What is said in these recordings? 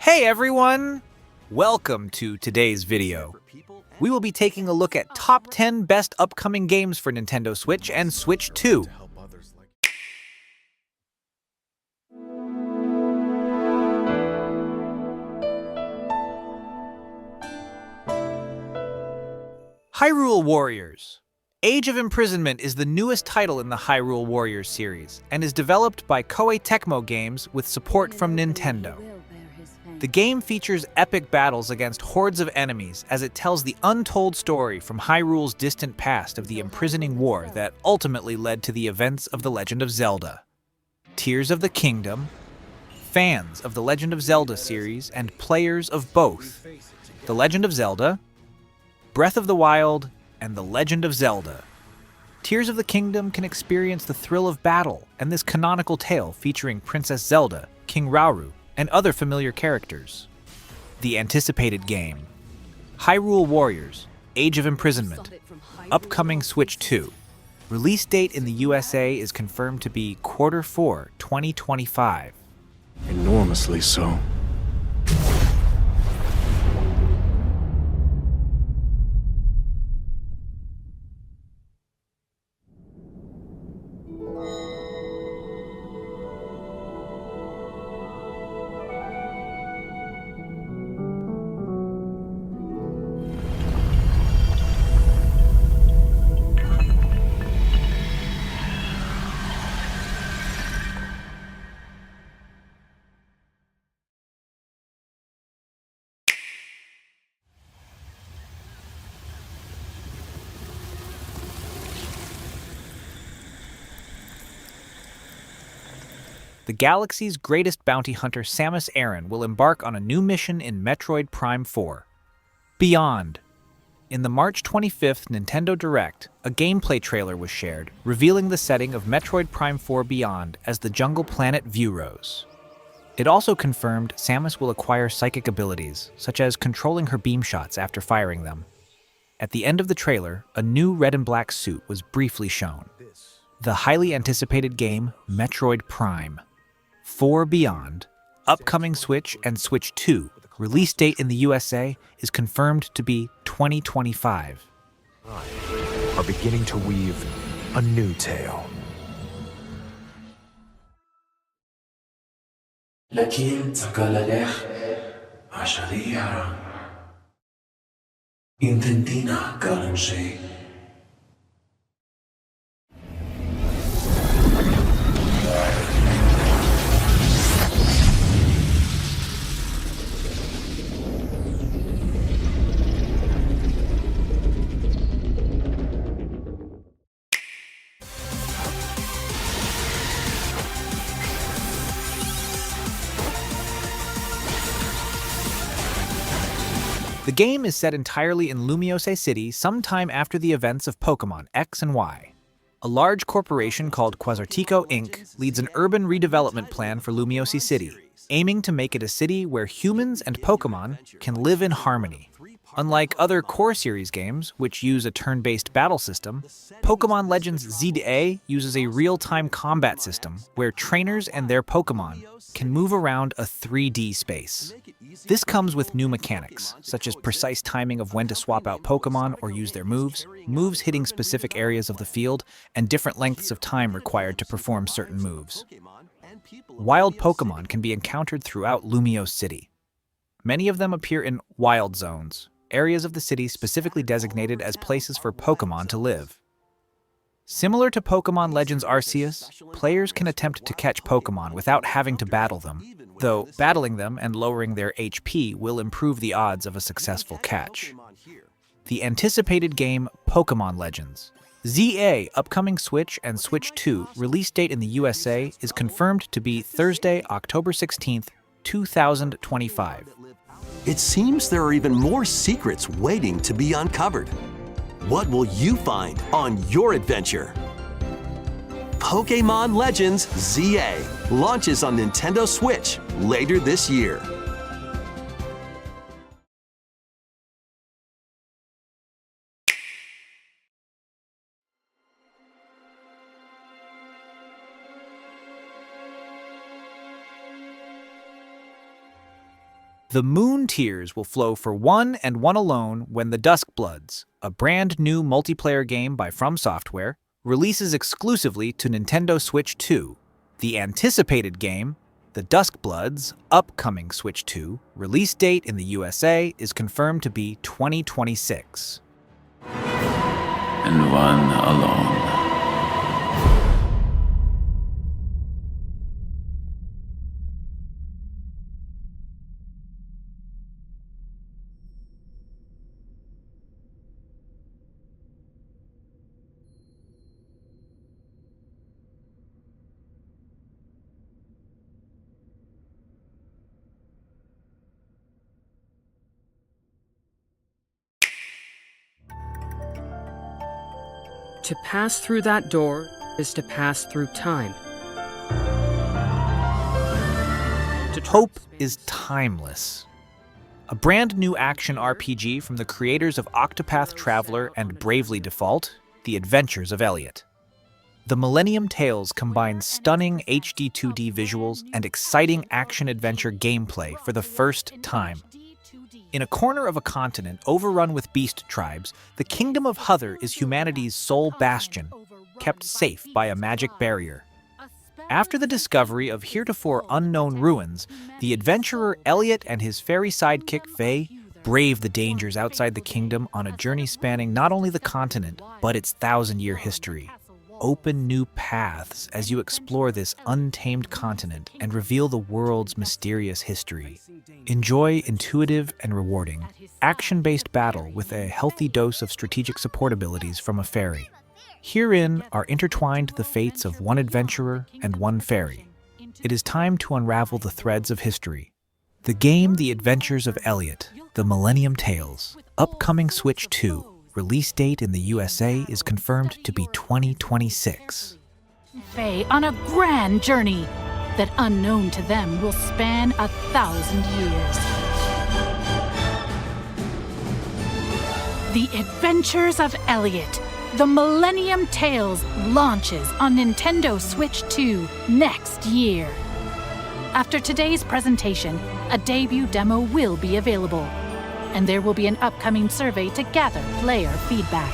Hey everyone! Welcome to today's video. We will be taking a look at top 10 best upcoming games for Nintendo Switch and Switch 2. Hyrule Warriors. Age of Imprisonment is the newest title in the Hyrule Warriors series and is developed by Koei Tecmo Games with support from Nintendo. The game features epic battles against hordes of enemies as it tells the untold story from Hyrule's distant past of the imprisoning war that ultimately led to the events of The Legend of Zelda. Tears of the Kingdom, fans of The Legend of Zelda series and players of both The Legend of Zelda, Breath of the Wild, and The Legend of Zelda. Tears of the Kingdom can experience the thrill of battle and this canonical tale featuring Princess Zelda, King Rauru, and other familiar characters. The anticipated game, Hyrule Warriors, Age of Imprisonment, upcoming Switch 2. Release date in the USA is confirmed to be Q4 2025. Enormously so. The galaxy's greatest bounty hunter Samus Aran will embark on a new mission in Metroid Prime 4. Beyond. In the March 25th Nintendo Direct, a gameplay trailer was shared, revealing the setting of Metroid Prime 4 Beyond as the jungle planet Vuros. It also confirmed Samus will acquire psychic abilities, such as controlling her beam shots after firing them. At the end of the trailer, a new red and black suit was briefly shown. The highly anticipated game, Metroid Prime 4 Beyond, upcoming Switch and Switch 2, release date in the USA is confirmed to be 2025. Are beginning to weave a new tale. لكن تكالاليخ عشرية إنتنتينا كارنشي. The game is set entirely in Lumiose City sometime after the events of Pokémon X and Y. A large corporation called Quasartico Inc. leads an urban redevelopment plan for Lumiose City, aiming to make it a city where humans and Pokémon can live in harmony. Unlike other core series games, which use a turn-based battle system, Pokémon Legends ZA uses a real-time combat system where trainers and their Pokémon can move around a 3D space. This comes with new mechanics, such as precise timing of when to swap out Pokémon or use their moves hitting specific areas of the field, and different lengths of time required to perform certain moves. Wild Pokémon can be encountered throughout Lumiose City. Many of them appear in Wild Zones, areas of the city specifically designated as places for Pokémon to live. Similar to Pokémon Legends Arceus, players can attempt to catch Pokémon without having to battle them, though battling them and lowering their HP will improve the odds of a successful catch. The anticipated game Pokémon Legends ZA, upcoming Switch and Switch 2, release date in the USA is confirmed to be Thursday, October 16th, 2025. It seems there are even more secrets waiting to be uncovered. What will you find on your adventure? Pokémon Legends ZA launches on Nintendo Switch later this year. The moon tears will flow for one and one alone when the Duskbloods, a brand new multiplayer game by From Software, releases exclusively to Nintendo Switch 2. The anticipated game, the Duskbloods' upcoming Switch 2 release date in the USA is confirmed to be 2026. And one alone. To pass through that door is to pass through time. Hope is timeless. A brand new action RPG from the creators of Octopath Traveler and Bravely Default, The Adventures of Elliot. The Millennium Tales combines stunning HD 2D visuals and exciting action-adventure gameplay for the first time. In a corner of a continent overrun with beast tribes, the Kingdom of Huther is humanity's sole bastion, kept safe by a magic barrier. After the discovery of heretofore unknown ruins, the adventurer Elliot and his fairy sidekick Faye brave the dangers outside the kingdom on a journey spanning not only the continent, but its thousand-year history. Open new paths as you explore this untamed continent and reveal the world's mysterious history. Enjoy intuitive and rewarding, action-based battle with a healthy dose of strategic support abilities from a fairy. Herein are intertwined the fates of one adventurer and one fairy. It is time to unravel the threads of history. The game The Adventures of Elliot, The Millennium Tales, upcoming Switch 2, release date in the USA is confirmed to be 2026. Faye on a grand journey that, unknown to them, will span 1,000 years. The Adventures of Elliot, The Millennium Tales launches on Nintendo Switch 2 next year. After today's presentation, a debut demo will be available, and there will be an upcoming survey to gather player feedback.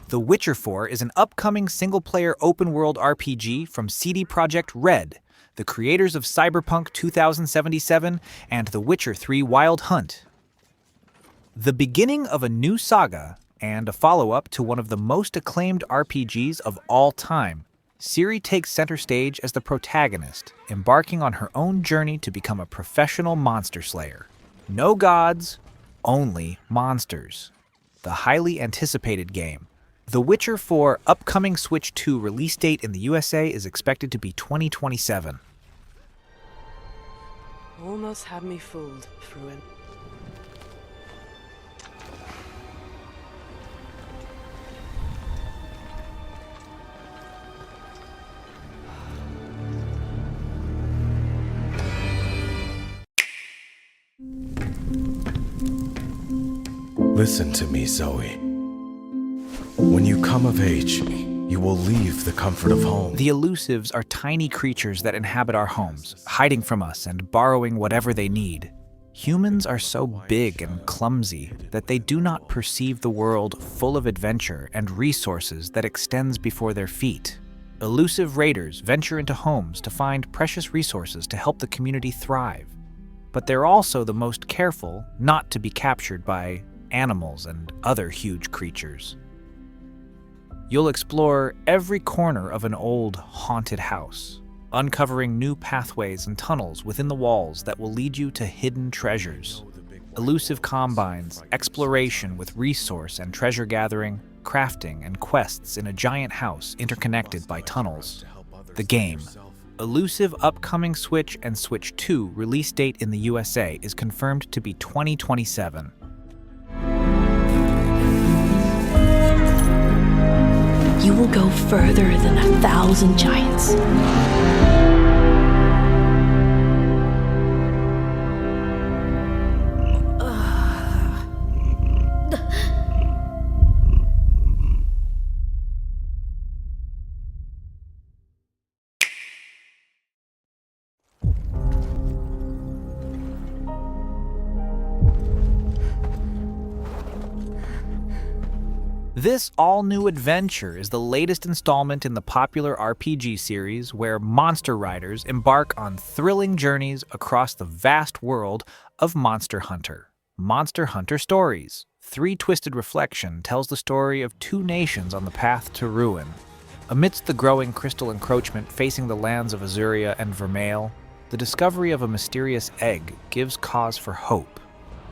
The Witcher 4 is an upcoming single-player open-world RPG from CD Projekt Red, the creators of Cyberpunk 2077 and The Witcher 3 Wild Hunt. The beginning of a new saga and a follow-up to one of the most acclaimed RPGs of all time, Ciri takes center stage as the protagonist, embarking on her own journey to become a professional monster slayer. No gods, only monsters. The highly anticipated game. The Witcher 4 upcoming Switch 2 release date in the USA is expected to be 2027. Almost had me fooled, Fruin. Listen to me, Zoe. When you come of age, you will leave the comfort of home. The Elusives are tiny creatures that inhabit our homes, hiding from us and borrowing whatever they need. Humans are so big and clumsy that they do not perceive the world full of adventure and resources that extends before their feet. Elusive raiders venture into homes to find precious resources to help the community thrive. But they're also the most careful not to be captured by animals and other huge creatures. You'll explore every corner of an old, haunted house, uncovering new pathways and tunnels within the walls that will lead you to hidden treasures. Elusive combines exploration with resource and treasure gathering, crafting, and quests in a giant house interconnected by tunnels. The game, Elusive upcoming Switch and Switch 2 release date in the USA is confirmed to be 2027. You will go further than 1,000 giants. This all-new adventure is the latest installment in the popular RPG series where monster riders embark on thrilling journeys across the vast world of Monster Hunter. Monster Hunter Stories. Three Twisted Reflection tells the story of two nations on the path to ruin. Amidst the growing crystal encroachment facing the lands of Azuria and Vermeil, the discovery of a mysterious egg gives cause for hope.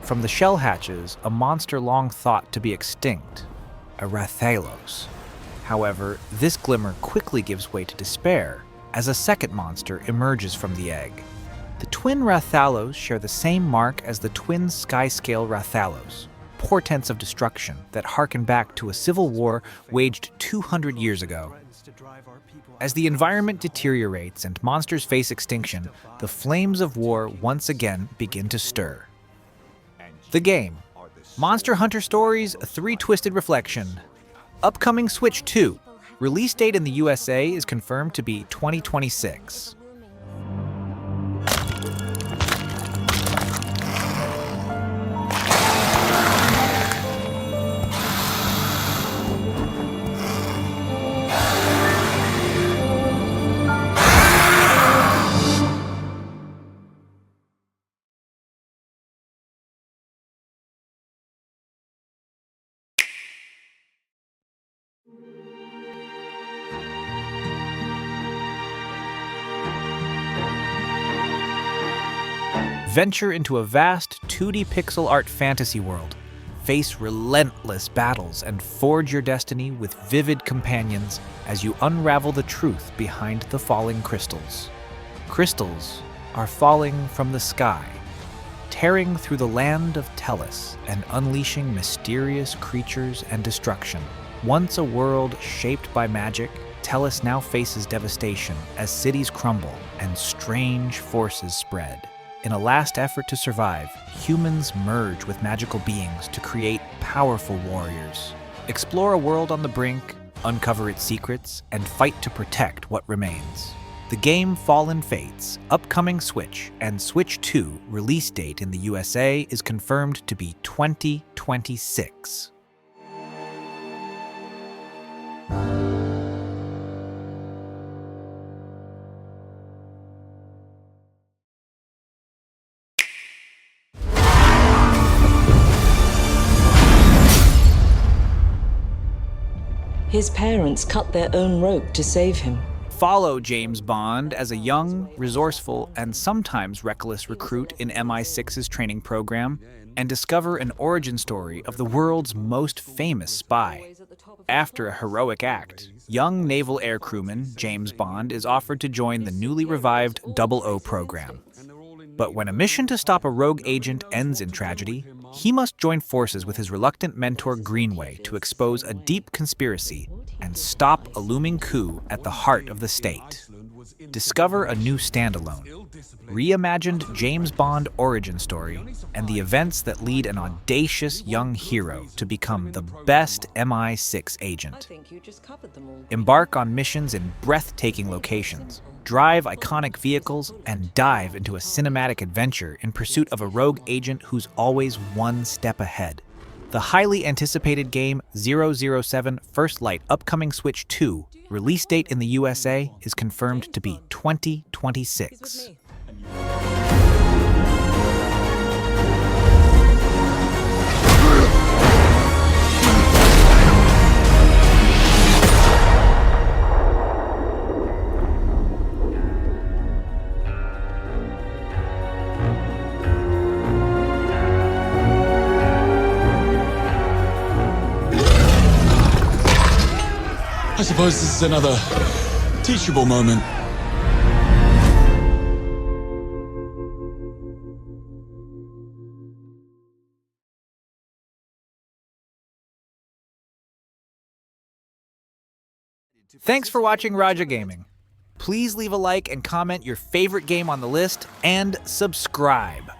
From the shell hatches a monster long thought to be extinct, a Rathalos. However, this glimmer quickly gives way to despair as a second monster emerges from the egg. The twin Rathalos share the same mark as the twin Skyscale Rathalos, portents of destruction that harken back to a civil war waged 200 years ago. As the environment deteriorates and monsters face extinction, the flames of war once again begin to stir. The game. Monster Hunter Stories 3 Twisted Reflection. Upcoming Switch 2. Release date in the USA is confirmed to be 2026. Venture into a vast 2D pixel art fantasy world. Face relentless battles and forge your destiny with vivid companions as you unravel the truth behind the falling crystals. Crystals are falling from the sky, tearing through the land of Tellus and unleashing mysterious creatures and destruction. Once a world shaped by magic, Tellus now faces devastation as cities crumble and strange forces spread. In a last effort to survive, humans merge with magical beings to create powerful warriors. Explore a world on the brink, uncover its secrets, and fight to protect what remains. The game Fallen Fates, upcoming Switch, and Switch 2 release date in the USA is confirmed to be 2026. His parents cut their own rope to save him. Follow James Bond as a young, resourceful, and sometimes reckless recruit in MI6's training program and discover an origin story of the world's most famous spy. After a heroic act, young naval air crewman James Bond is offered to join the newly revived 00 program. But when a mission to stop a rogue agent ends in tragedy, he must join forces with his reluctant mentor Greenway to expose a deep conspiracy and stop a looming coup at the heart of the state. Discover a new standalone, reimagined James Bond origin story and the events that lead an audacious young hero to become the best MI6 agent. Embark on missions in breathtaking locations, drive iconic vehicles, and dive into a cinematic adventure in pursuit of a rogue agent who's always one step ahead. The highly anticipated game 007 First Light upcoming Switch 2 release date in the USA is confirmed to be 2026. I suppose this is another teachable moment. Thanks for watching Raja Gaming. Please leave a like and comment your favorite game on the list, and subscribe.